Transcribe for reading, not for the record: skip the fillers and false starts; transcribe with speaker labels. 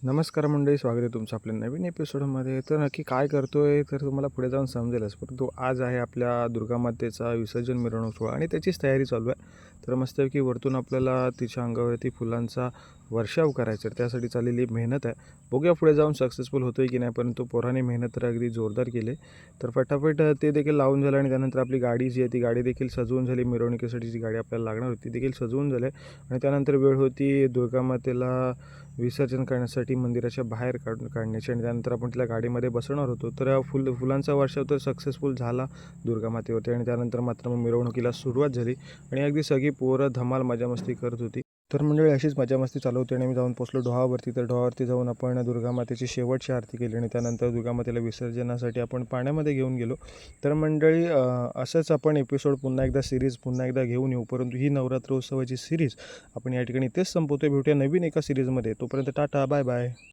Speaker 1: नमस्कार मंडळी, स्वागत आहे तुमचं आपल्या नवीन एपिसोडमध्ये. तर नक्की काय करतोय तर तुम्हाला पुढे जाऊन समजेलच. परंतु आज आहे आपल्या दुर्गामातेचा विसर्जन मिरवणूक सोहळा आणि त्याचीच तयारी चालू आहे. तर मस्तपैकी वरतून आपल्याला तिच्या अंगावरती फुलांचा वर्षाव करायचा आहे. त्यासाठी चाललेली मेहनत आहे. बघूया पुढे जाऊन सक्सेसफुल होतोय की नाही. परंतु पोराने मेहनत तर अगदी जोरदार केली. तर फटाफट ते देखील लावून झालं आणि त्यानंतर आपली गाडी जी आहे ती गाडी देखील सजवून झाली. मिरवणुकीसाठी जी गाडी आपल्याला लागणार होती ती देखील सजवून झाली आणि त्यानंतर वेळ होती दुर्गामातेला विसर्जन करण्यासाठी मंदिराच्या बाहेर काढण्याची आणि त्यानंतर आपण तिला गाडीमध्ये बसवणार होतो. तर फुलांचा वर्षाव तर सक्सेसफुल झाला दुर्गामातेवरती आणि त्यानंतर मात्र मग मिरवणुकीला सुरुवात झाली आणि अगदी सगळी पोरं धमाल मजामस्ती करत होती. तर मंडळी अशीच मजामस्ती चालू होती आणि मी जाऊन पोचलो डोहावरती. तर डोहावरती जाऊन आपण दुर्गामातेची शेवटची आरती केली आणि त्यानंतर दुर्गामातेला विसर्जनासाठी आपण पाण्यामध्ये घेऊन गेलो. तर मंडळी असंच आपण एपिसोड पुन्हा एकदा सिरीज पुन्हा एकदा घेऊन येऊ. परंतु ही नवरात्रोत्सवाची सिरीज आपण या ठिकाणी तेच संपवतोय. भेटूया नवीन एका सिरीजमध्ये. तोपर्यंत टाटा, बाय बाय.